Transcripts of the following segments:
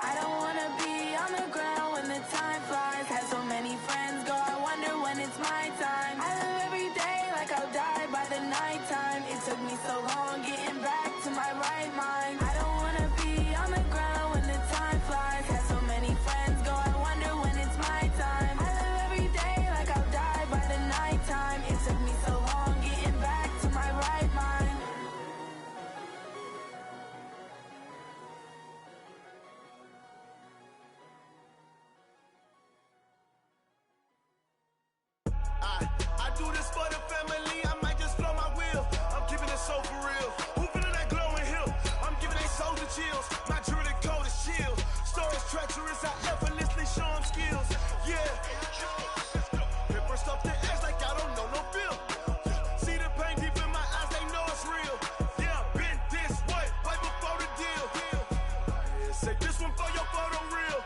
I don't wanna be on the ground when the time flies. Had so many friends go, I wonder when it's my time. I live every day like I'll die by the nighttime. It took me so long getting back to my right mind. I don't wanna be on the ground when the time flies. Had so many friends go, I wonder when it's my time. I live every day like I'll die by the nighttime. It took me so long getting back to my right mind. I do this for the family, I might just flow my wheel. I'm keeping it so for real. Who feeling that glowing hill? I'm giving they soldier chills. My jewelry cold as chill. Stories treacherous, I effortlessly show them skills. Yeah. Paper stuff the edge like I don't know no feel. See the pain deep in my eyes, they know it's real. Yeah, been this way, right before the deal. Say this one for your photo real.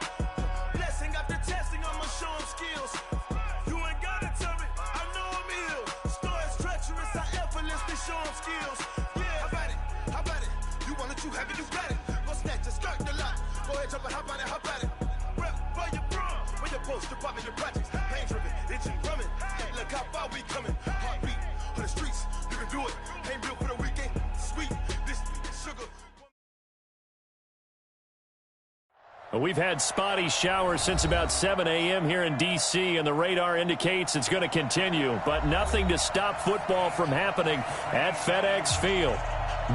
Blessing after testing, I'ma show them skills. You ain't gotta tell me, I know I'm ill. Stories treacherous, I effortlessly show them skills. Yeah, how about it? How about it? You want it, you have it, you got it. Go snatch it, skirt the lot. Go ahead, jump it, how about it? How about it? Rep where you from? Where you post to pop in your projects? Pain driven, itching, drumming. Look how far we coming. Heartbeat on the streets, you can do it. Ain't built for the weekend. Sweet, this sugar. We've had spotty showers since about 7 a.m. here in D.C., and the radar indicates it's going to continue, but nothing to stop football from happening at FedEx Field.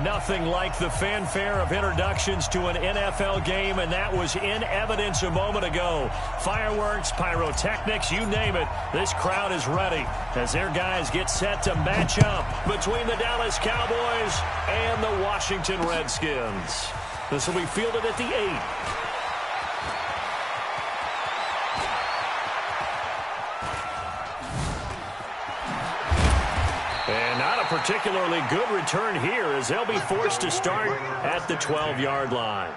Nothing like the fanfare of introductions to an NFL game, and that was in evidence a moment ago. Fireworks, pyrotechnics, you name it. This crowd is ready as their guys get set to match up between the Dallas Cowboys and the Washington Redskins. This will be fielded at the 8. And not a particularly good return here as they'll be forced to start at the 12-yard line.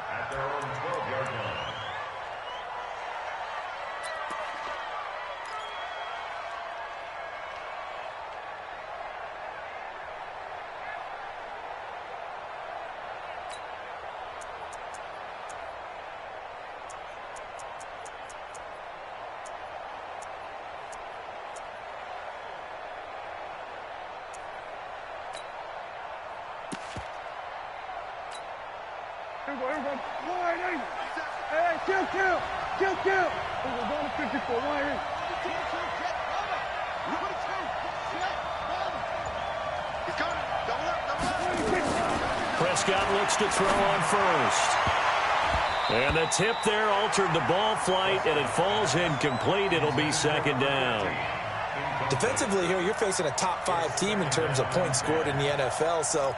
Prescott looks to throw on first. And the tip there altered the ball flight, and it falls incomplete. It'll be second down. Defensively here, you're facing a top-5 team in terms of points scored in the NFL. So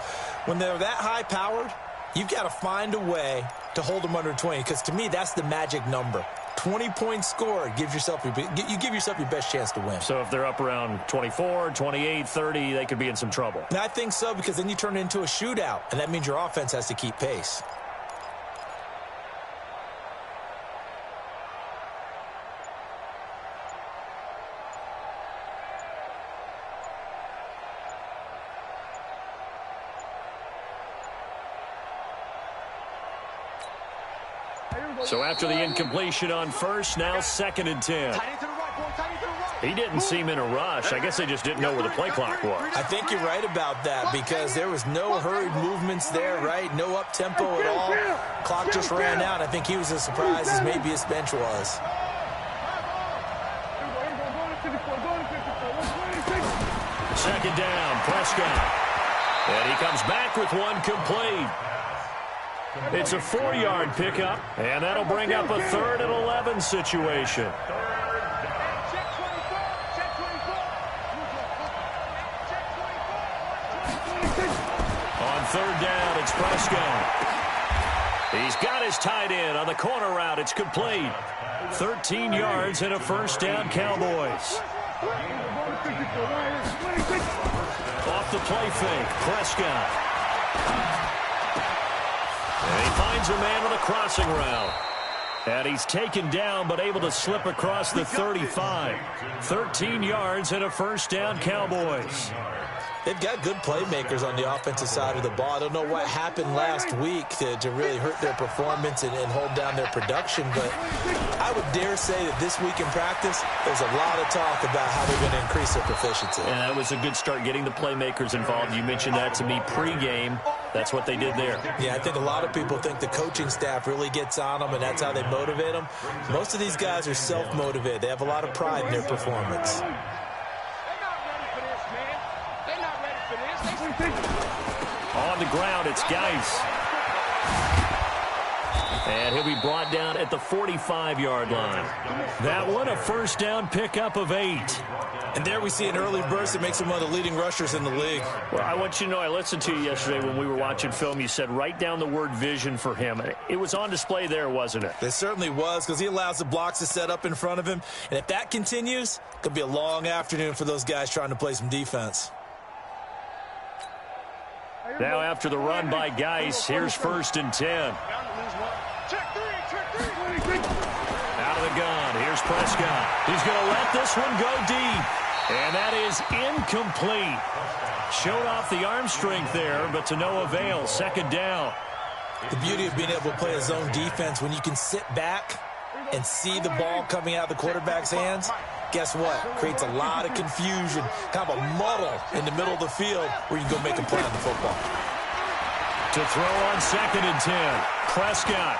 when they're that high-powered, you've got to find a way to hold them under 20, because to me, that's the magic number. 20 points scored, you give yourself your best chance to win. So if they're up around 24, 28, 30, they could be in some trouble. And I think so, because then you turn it into a shootout, and that means your offense has to keep pace. So after the incompletion on first, now 2nd and 10. He didn't seem in a rush. I guess they just didn't know where the play clock was. I think you're right about that, because there was no hurried movements there, right? No up-tempo at all. Clock just ran out. I think he was as surprised as maybe his bench was. Second down, Prescott. And he comes back with one complete. It's a 4-yard pickup, and that'll bring up a 3rd and 11 situation. On 3rd down, it's Prescott. He's got his tight end on the corner route. It's complete. 13 yards and a 1st down, Cowboys. Off the play fake, Prescott. And he finds a man on a crossing route. And he's taken down, but able to slip across the 35. 13 yards and a 1st down, Cowboys. They've got good playmakers on the offensive side of the ball. I don't know what happened last week to really hurt their performance and hold down their production, but I would dare say that this week in practice, there's a lot of talk about how they're going to increase their proficiency. And that was a good start, getting the playmakers involved. You mentioned that to me pregame. That's what they did there. Yeah, I think a lot of people think the coaching staff really gets on them, and that's how they motivate them. Most of these guys are self-motivated. They have a lot of pride in their performance. On the ground, it's Geis. And he'll be brought down at the 45-yard line. That one, a first down pickup of 8. And there we see an early burst that makes him one of the leading rushers in the league. Well, I want you to know, I listened to you yesterday when we were watching film. You said write down the word vision for him. It was on display there, wasn't it? It certainly was, because he allows the blocks to set up in front of him. And if that continues, it could be a long afternoon for those guys trying to play some defense. Now after the run by Geis, here's 1st and 10. Out of the gun, here's Prescott. He's going to let this one go deep. And that is incomplete. Showed off the arm strength there, but to no avail. 2nd down. The beauty of being able to play a zone defense, when you can sit back and see the ball coming out of the quarterback's hands, guess what? Creates a lot of confusion, kind of a muddle in the middle of the field where you can go make a play on the football. To throw on 2nd and 10. Prescott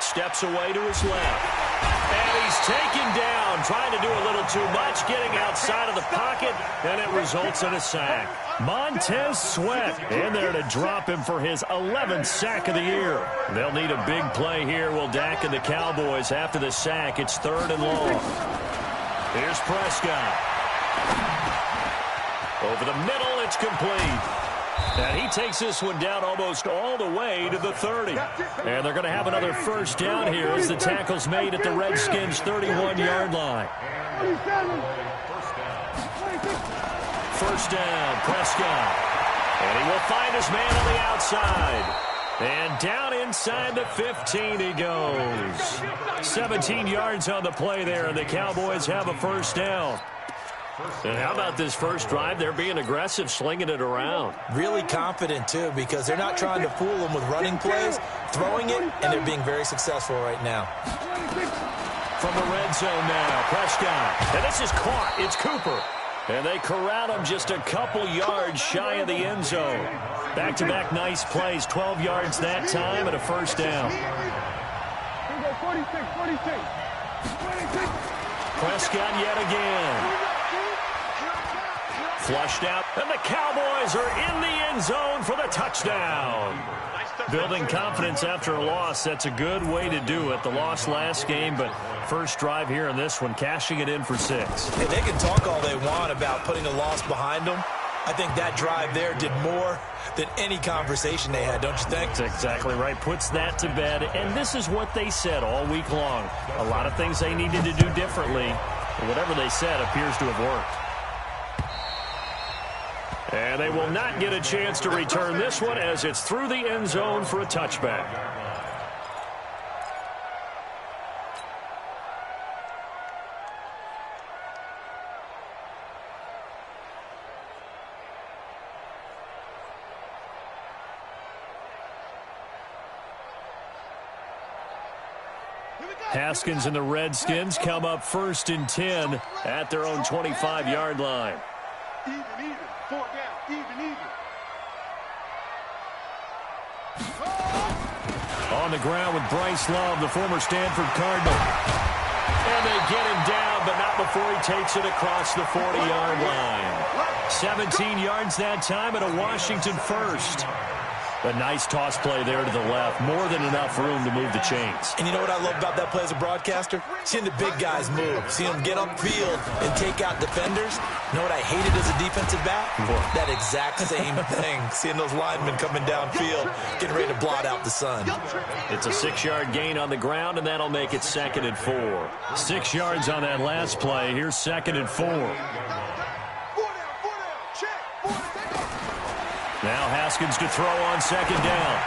steps away to his left. And he's taken down, trying to do a little too much, getting outside of the pocket, and it results in a sack. Montez Sweat in there to drop him for his 11th sack of the year. They'll need a big play here, will Dak and the Cowboys. After the sack, it's 3rd and long. Here's Prescott. Over the middle, it's complete. And he takes this one down almost all the way to the 30. And they're going to have another first down here as the tackle's made at the Redskins' 31-yard line. First down, Prescott. And he will find his man on the outside. And down inside the 15 he goes. 17 yards on the play there, and the Cowboys have a first down. And how about this first drive? They're being aggressive, slinging it around. Really confident, too, because they're not trying to fool them with running plays, throwing it, and they're being very successful right now. From the red zone now, Prescott. And this is caught. It's Cooper. And they corral him just a couple yards shy of the end zone. Back-to-back nice plays, 12 yards that time and a first down. Prescott yet again. Flushed out, and the Cowboys are in the end zone for the touchdown. Building confidence after a loss, that's a good way to do it. The loss last game, but first drive here in this one, cashing it in for 6. Hey, they can talk all they want about putting a loss behind them. I think that drive there did more than any conversation they had, don't you think? That's exactly right. Puts that to bed, and this is what they said all week long. A lot of things they needed to do differently. Whatever they said appears to have worked. And they will not get a chance to return this one as it's through the end zone for a touchback. Haskins and the Redskins come up 1st and 10 at their own 25-yard line. Even, 4 down, even. On the ground with Bryce Love, the former Stanford Cardinal. And they get him down, but not before he takes it across the 40-yard line. 17 yards that time and a Washington first. A nice toss play there to the left. More than enough room to move the chains. And you know what I love about that play as a broadcaster? Seeing the big guys move. Seeing them get upfield and take out defenders. You know what I hated as a defensive back? That exact same thing. Seeing those linemen coming downfield, getting ready to blot out the sun. It's a 6-yard gain on the ground, and that'll make it 2nd and 4. 6 yards on that last play. Here's 2nd and 4. Now Haskins to throw on 2nd down.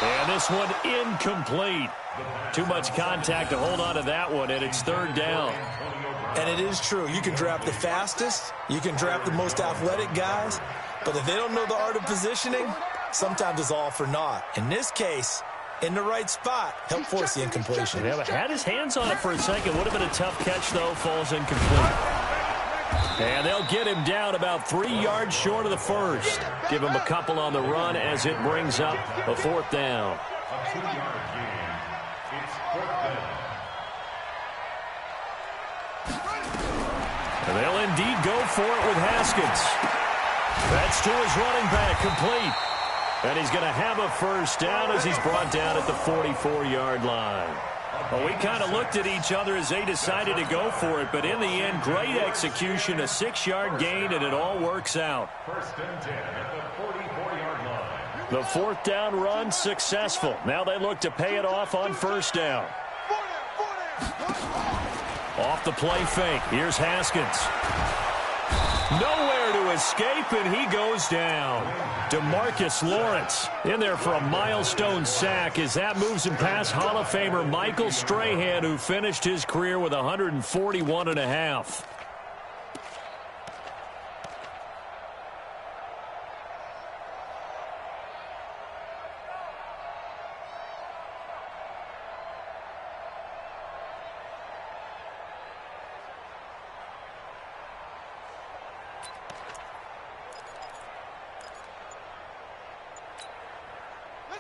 And this one incomplete. Too much contact to hold on to that one, and it's third down. And it is true. You can draft the fastest. You can draft the most athletic guys. But if they don't know the art of positioning, sometimes it's all for naught. In this case, in the right spot, help force the incompletion. Yeah, but had his hands on it for a second. Would have been a tough catch, though. Falls incomplete. And they'll get him down about 3 yards short of the first. Give him a couple on the run as it brings up a fourth down. And they'll indeed go for it with Haskins. That's to his running back, complete. And he's going to have a first down as he's brought down at the 44-yard line. Well, we kind of looked at each other as they decided to go for it, but in the end, great execution, a 6-yard gain, and it all works out. First and 10 at the 44-yard line. The fourth down run successful. Now they look to pay it off on first down. Off the play fake. Here's Haskins. Nowhere to escape, and he goes down. DeMarcus Lawrence in there for a milestone sack as that moves him past Hall of Famer Michael Strahan, who finished his career with 141.5.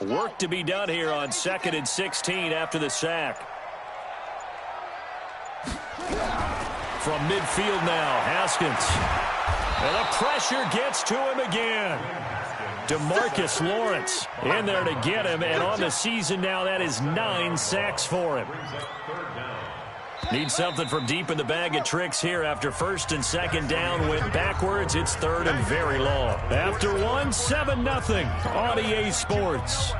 Work to be done here on 2nd and 16 after the sack. From midfield now, Haskins. And the pressure gets to him again. DeMarcus Lawrence in there to get him, and on the season now, that is 9 sacks for him. Need something from deep in the bag of tricks here after first and second down went backwards. It's third and very long. After one, 7-0 on EA Sports.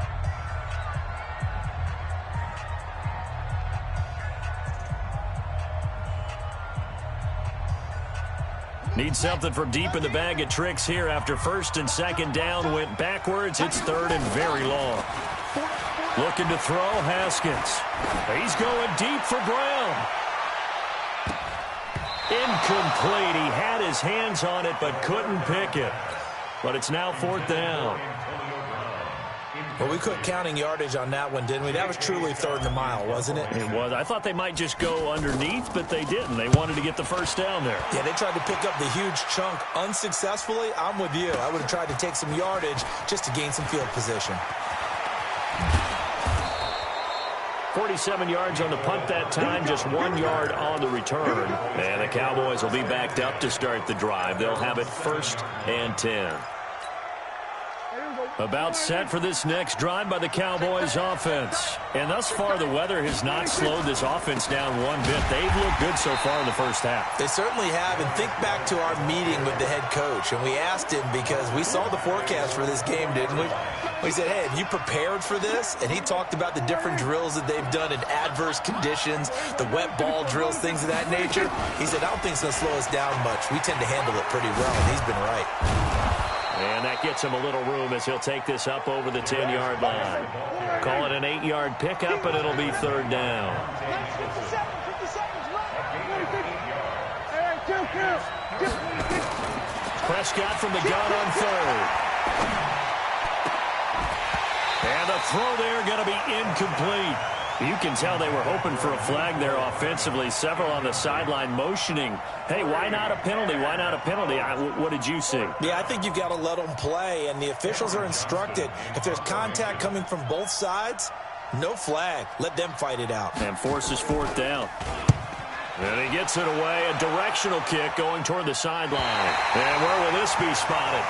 Need something from deep in the bag of tricks here after first and second down went backwards. It's third and very long. Looking to throw, Haskins. He's going deep for Brown. Incomplete. He had his hands on it but couldn't pick it. But it's now fourth down. Well, we quit counting yardage on that one, didn't we? That was truly third and a mile, wasn't it? It was. I thought they might just go underneath, but they didn't. They wanted to get the first down there. Yeah, they tried to pick up the huge chunk unsuccessfully. I'm with you. I would have tried to take some yardage just to gain some field position. 47 yards on the punt that time, just 1 yard on the return. And the Cowboys will be backed up to start the drive. They'll have it 1st and 10. About set for this next drive by the Cowboys offense. And thus far, the weather has not slowed this offense down one bit. They've looked good so far in the first half. They certainly have. And think back to our meeting with the head coach. And we asked him because we saw the forecast for this game, didn't we? We said, hey, have you prepared for this? And he talked about the different drills that they've done in adverse conditions, the wet ball drills, things of that nature. He said, I don't think it's going to slow us down much. We tend to handle it pretty well, and he's been right. And that gets him a little room as he'll take this up over the 10-yard line. Call it an 8-yard pickup, and it'll be third down. Prescott from the gun on third. And the throw there going to be incomplete. You can tell they were hoping for a flag there offensively. Several on the sideline motioning, hey, why not a penalty? Why not a penalty? What did you see? Yeah, I think you've got to let them play, and the officials are instructed. If there's contact coming from both sides, no flag. Let them fight it out. And forces fourth down. And he gets it away. A directional kick going toward the sideline. And where will this be spotted?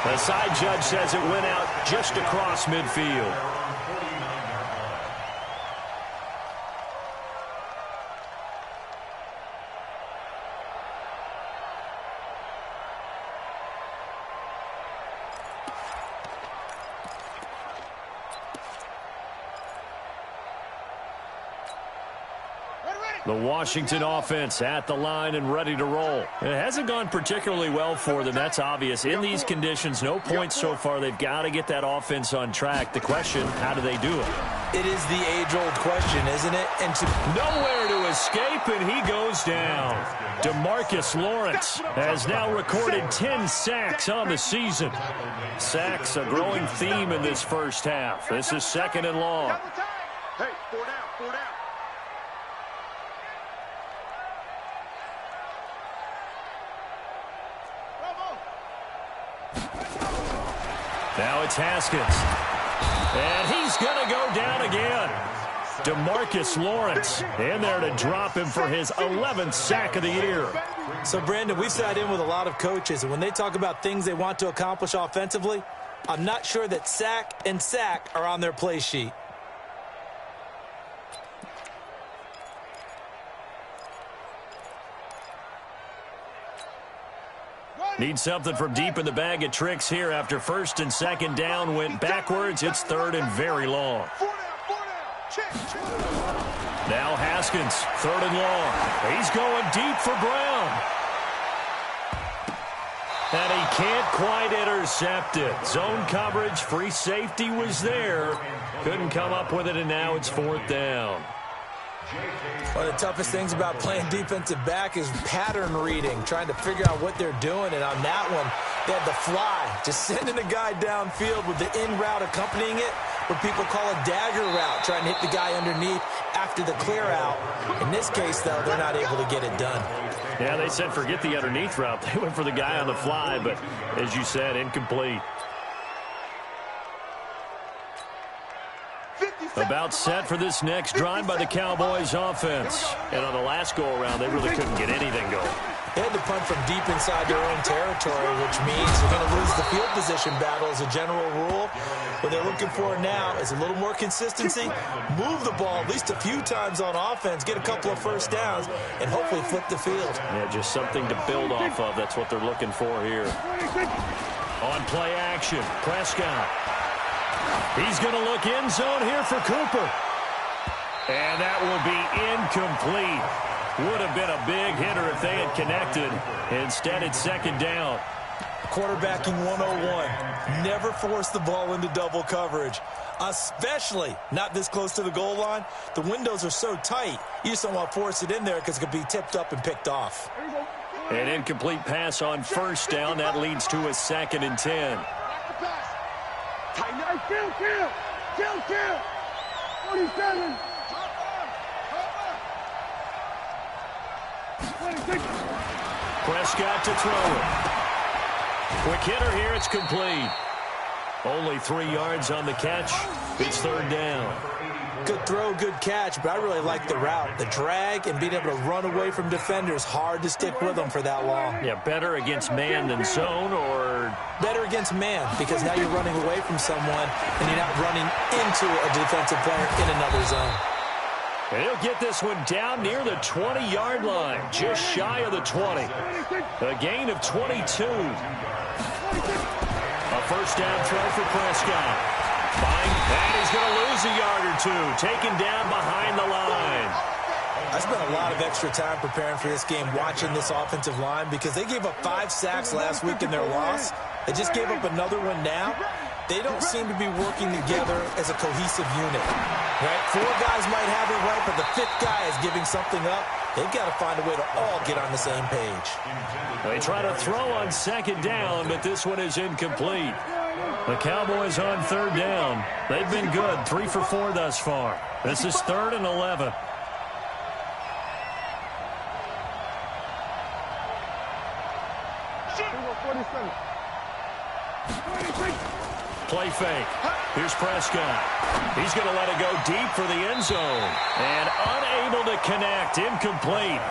The side judge says it went out just across midfield. The Washington offense at the line and ready to roll. It hasn't gone particularly well for them. That's obvious. In these conditions, no points so far. They've got to get that offense on track. The question, how do they do it? It is the age-old question, isn't it? And nowhere to escape, and he goes down. DeMarcus Lawrence has now recorded 10 sacks on the season. Sacks, a growing theme in this first half. This is 2nd and long. Hey, 4 down, 4 down. Now it's Haskins. And he's going to go down again. DeMarcus Lawrence in there to drop him for his 11th sack of the year. So, Brandon, we've sat in with a lot of coaches, and when they talk about things they want to accomplish offensively, I'm not sure that sack and sack are on their play sheet. Need something from deep in the bag of tricks here after 1st and 2nd down went backwards. It's 3rd and very long. 4 down, 4 down. Check. Now Haskins, 3rd and long. He's going deep for Brown. And he can't quite intercept it. Zone coverage, free safety was there. Couldn't come up with it, and now it's 4th down. One of the toughest things about playing defensive back is pattern reading, trying to figure out what they're doing. And on that one, they had the fly, just sending a guy downfield with the in route accompanying it, what people call a dagger route, trying to hit the guy underneath after the clear out. In this case, though, they're not able to get it done. Yeah, they said forget the underneath route. They went for the guy on the fly, but as you said, incomplete. About set for this next drive by the Cowboys offense. And on the last go-around, they really couldn't get anything going. They had to punt from deep inside their own territory, which means they're going to lose the field position battle as a general rule. What they're looking for now is a little more consistency, move the ball at least a few times on offense, get a couple of first downs, and hopefully flip the field. Yeah, just something to build off of. That's what they're looking for here. On play action, Prescott. He's going to look end zone here for Cooper. And that will be incomplete. Would have been a big hitter if they had connected. Instead, it's 2nd down. Quarterbacking 101. Never force the ball into double coverage, especially not this close to the goal line. The windows are so tight, you just don't want to force it in there because it could be tipped up and picked off. An incomplete pass on 1st down. That leads to a 2nd and 10. Kill. 47. Prescott to throw it. Quick hitter here. It's complete. Only 3 yards on the catch. It's 3rd down. Good throw, good catch, but I really like the route. The drag and being able to run away from defenders, hard to stick with them for that long. Yeah, better against man than zone, or? Better against man, because now you're running away from someone and you're not running into a defensive player in another zone. And he'll get this one down near the 20-yard line, just shy of the 20. A gain of 22. A first down throw for Prescott. And he's going to lose a yard or two, taken down behind the line. I spent a lot of extra time preparing for this game, watching this offensive line, because they gave up 5 sacks last week in their loss. They just gave up another one now. They don't seem to be working together as a cohesive unit. Right? 4 guys might have it right, but the 5th guy is giving something up. They've got to find a way to all get on the same page. They try to throw on 2nd down, but this one is incomplete. The Cowboys on 3rd down. They've been good, 3 for 4 thus far. This is 3rd and 11. Play fake. Here's Prescott. He's going to let it go deep for the end zone. And unable to connect. Incomplete.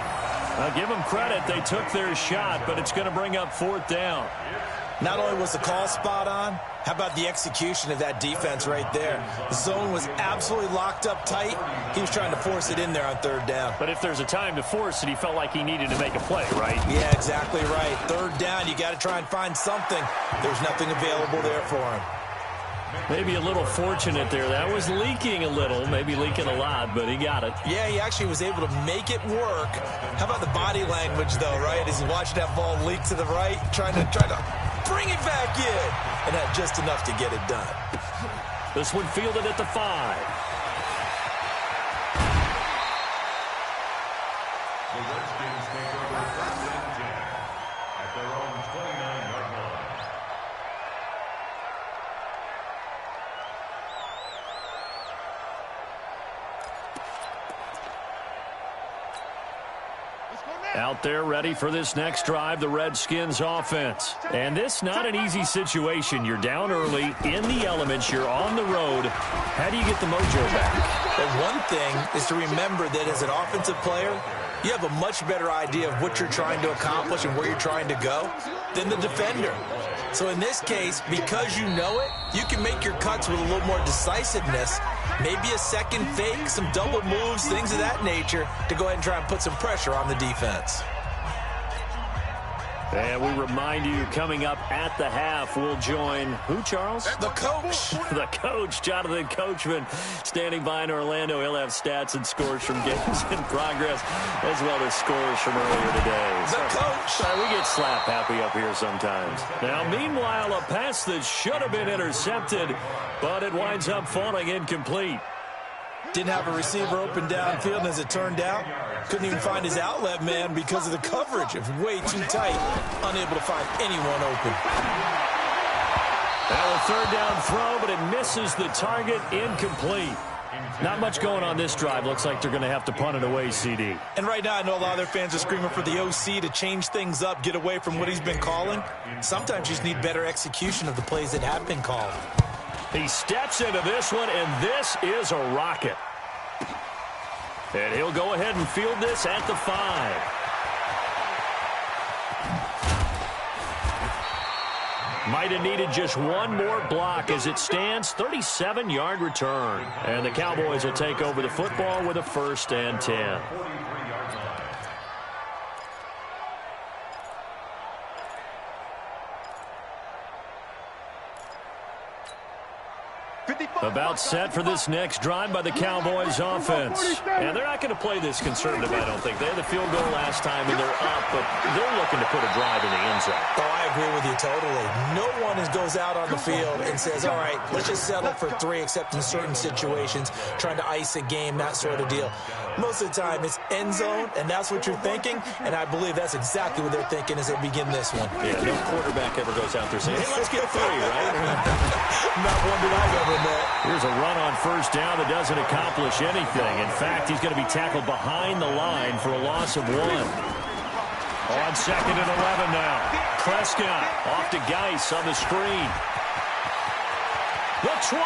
I'll give them credit. They took their shot, but it's going to bring up 4th down. Not only was the call spot on, how about the execution of that defense right there? The zone was absolutely locked up tight. He was trying to force it in there on 3rd down. But if there's a time to force it, he felt like he needed to make a play, right? Yeah, exactly right. 3rd down, you got to try and find something. There's nothing available there for him. Maybe a little fortunate there. That was leaking a little, maybe leaking a lot, but he got it. Yeah, he actually was able to make it work. How about the body language, though, right? As he's watching that ball leak to the right, trying to bring it back in, and had just enough to get it done. This one fielded at the 5. The Redskins take over 1st and 10 at their own 29-yard line. Out there ready for this next drive, the Redskins offense. And this not an easy situation. You're down early, in the elements, you're on the road. How do you get the mojo back? Well, one thing is to remember that as an offensive player, you have a much better idea of what you're trying to accomplish and where you're trying to go than the defender. So in this case, because you know it, you can make your cuts with a little more decisiveness, maybe a second fake, some double moves, things of that nature, to go ahead and try and put some pressure on the defense. And we remind you, coming up at the half, we'll join who, Charles? The coach. The coach, Jonathan Coachman, standing by in Orlando. He'll have stats and scores from games in progress, as well as scores from earlier today. The coach. Sorry, we get slap happy up here sometimes. Now, meanwhile, a pass that should have been intercepted, but it winds up falling incomplete. Didn't have a receiver open downfield, and as it turned out, couldn't even find his outlet man because of the coverage. It was way too tight, unable to find anyone open. Now a third down throw, but it misses the target, incomplete. Not much going on this drive. Looks like they're going to have to punt it away, CD. And right now, I know a lot of their fans are screaming for the OC to change things up, get away from what he's been calling. Sometimes you just need better execution of the plays that have been called. He steps into this one, and this is a rocket. And he'll go ahead and field this at the 5. Might have needed just one more block as it stands, 37-yard return. And the Cowboys will take over the football with a 1st and 10. About set for this next drive by the Cowboys offense. And they're not going to play this conservative, I don't think. They had the field goal last time, and they're up, but they're looking to put a drive in the end zone. Oh, I agree with you totally. No one goes out on the field and says, all right, let's just settle for 3, except in certain situations, trying to ice a game, that sort of deal. Most of the time, it's end zone, and that's what you're thinking, and I believe that's exactly what they're thinking as they begin this one. Yeah, no quarterback ever goes out there saying, hey, let's get 3, right? Not one that I've ever met. Here's a run on 1st down that doesn't accomplish anything. In fact, he's going to be tackled behind the line for a loss of 1. On 2nd and 11 now. Prescott off to Geis on the screen. The 20.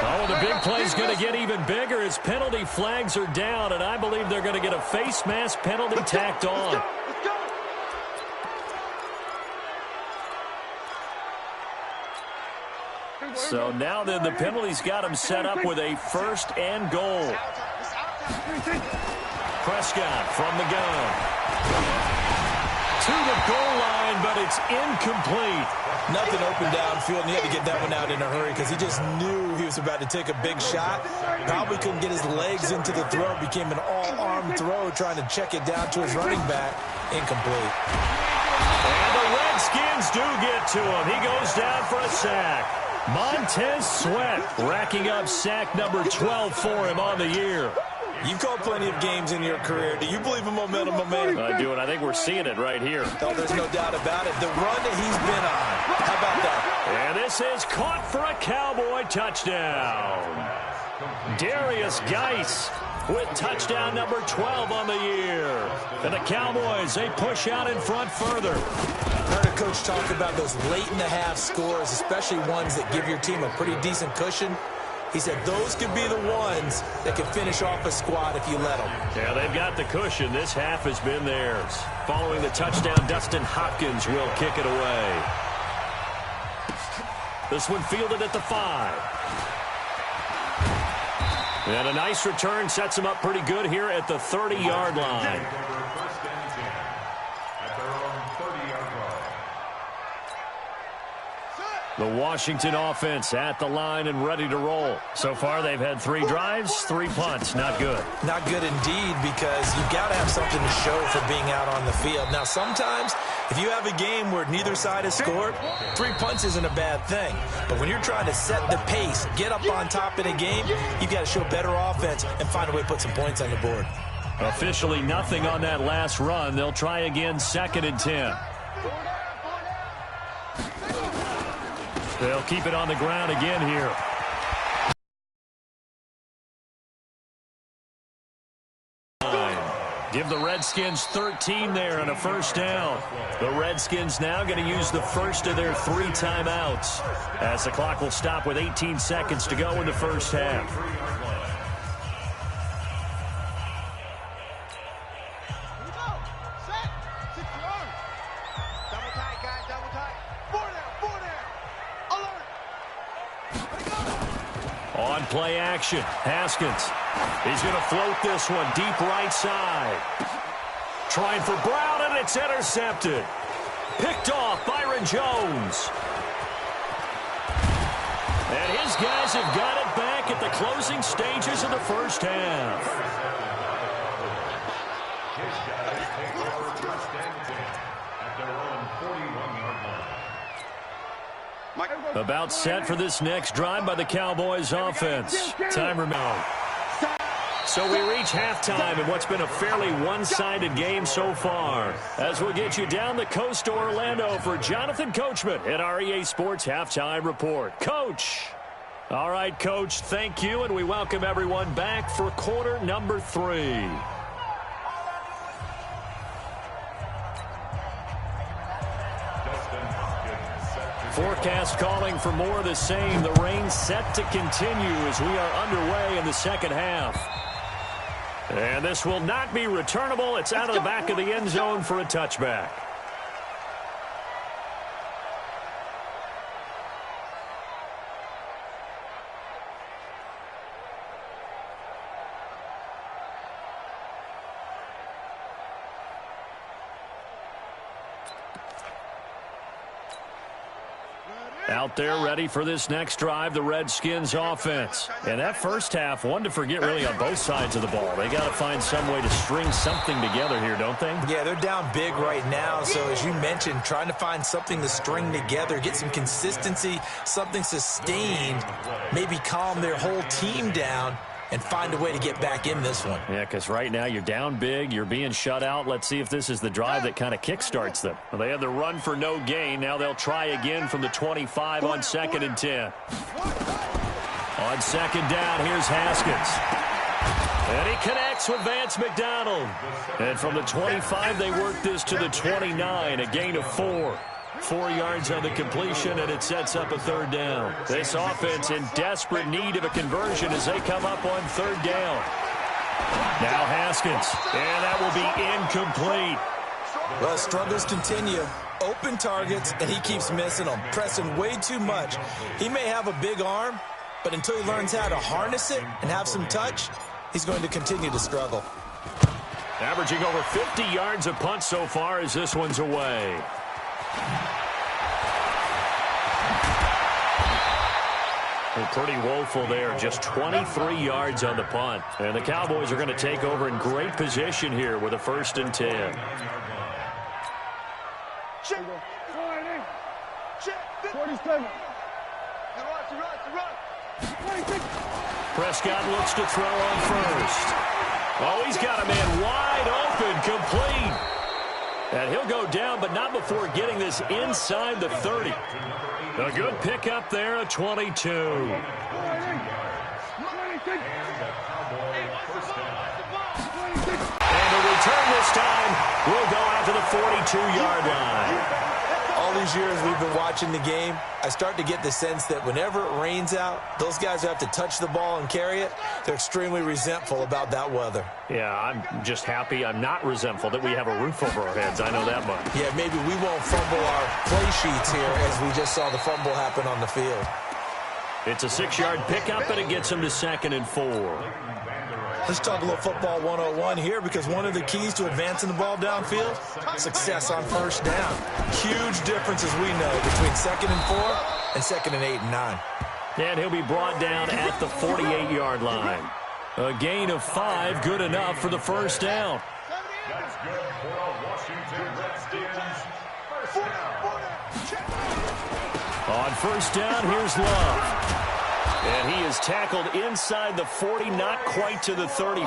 Oh, the big play's going to get even bigger as penalty flags are down, and I believe they're going to get a face mask penalty tacked on. So now then the penalty's got him set up with a 1st and goal. Prescott from the gun. To the goal line, but it's incomplete. Nothing open downfield, and he had to get that one out in a hurry because he just knew he was about to take a big shot. Probably couldn't get his legs into the throw. Became an all-arm throw, trying to check it down to his running back. Incomplete. And the Redskins do get to him. He goes down for a sack. Montez Sweat racking up sack number 12 for him on the year. You've called plenty of games in your career. Do you believe in momentum, my man? I do, and I think we're seeing it right here. Oh, there's no doubt about it. The run that he's been on. How about that? And this is caught for a Cowboy touchdown. Darius Geis with touchdown number 12 on the year. And the Cowboys, they push out in front further. Heard a coach talk about those late-in-the-half scores, especially ones that give your team a pretty decent cushion. He said those could be the ones that could finish off a squad if you let them. Yeah, they've got the cushion. This half has been theirs. Following the touchdown, Dustin Hopkins will kick it away. This one fielded at the 5. And a nice return sets him up pretty good here at the 30-yard line. The Washington offense at the line and ready to roll. So far, they've had 3 drives, 3 punts. Not good. Not good indeed, because you've got to have something to show for being out on the field. Now, sometimes, if you have a game where neither side has scored, 3 punts isn't a bad thing. But when you're trying to set the pace, get up on top in a game, you've got to show better offense and find a way to put some points on the board. Officially nothing on that last run. They'll try again, 2nd and 10. They'll keep it on the ground again here. Give the Redskins 13 there and a first down. The Redskins now going to use the first of their 3 timeouts, as the clock will stop with 18 seconds to go in the first half. On play action, Haskins. He's going to float this one deep right side. Trying for Brown, and it's intercepted. Picked off Byron Jones. And his guys have got it back at the closing stages of the first half. His guys take over 1st and 10 at their own 41-yard line. About set for this next drive by the Cowboys offense. Time remaining. So we reach halftime in what's been a fairly one-sided game so far, as we'll get you down the coast to Orlando for Jonathan Coachman at our EA Sports Halftime Report. Coach. All right, Coach, thank you, and we welcome everyone back for quarter number 3. Forecast calling for more of the same. The rain set to continue as we are underway in the second half. And this will not be returnable. It's out of the back of the end zone for a touchback. Out there ready for this next drive, the Redskins offense. And that first half, one to forget really on both sides of the ball. They got to find some way to string something together here, don't they? Yeah, they're down big right now. So as you mentioned, trying to find something to string together, get some consistency, something sustained, maybe calm their whole team down and find a way to get back in this one. Yeah, because right now you're down big, you're being shut out. Let's see if this is the drive that kind of kickstarts them. Well, they had the run for no gain. Now they'll try again from the 25 on 2nd and 10. On 2nd down, here's Haskins. And he connects with Vance McDonald. And from the 25, they work this to the 29, a gain of 4. 4 yards on the completion, and it sets up a 3rd down. This offense in desperate need of a conversion as they come up on 3rd down. Now Haskins, and that will be incomplete. Well, struggles continue. Open targets, and he keeps missing them, pressing way too much. He may have a big arm, but until he learns how to harness it and have some touch, he's going to continue to struggle. Averaging over 50 yards a punt so far as this one's away. Well, pretty woeful there. Just 23 yards on the punt. And the Cowboys are going to take over in great position here with a 1st and 10. Check. 47. Prescott looks to throw on 1st. Oh, he's got a man wide open, complete. And he'll go down, but not before getting this inside the 30. A good pickup there at 22. And the Cowboy 1st down. And the return this time will go out to the 42-yard line. All these years we've been watching the game, I start to get the sense that whenever it rains out, those guys who have to touch the ball and carry it, they're extremely resentful about that weather. Yeah, I'm just happy I'm not resentful that we have a roof over our heads. I know that much. Yeah, maybe we won't fumble our play sheets here as we just saw the fumble happen on the field. It's a 6-yard pickup, and it gets them to 2nd and 4. Let's talk a little football 101 here, because one of the keys to advancing the ball downfield, success on 1st down. Huge difference, as we know, between 2nd and 4 and 2nd and 8 and 9. And he'll be brought down at the 48-yard line. A gain of 5, good enough for the first down. That's good for a Washington Redskins first down. On first down, here's Love. And he is tackled inside the 40, not quite to the 30.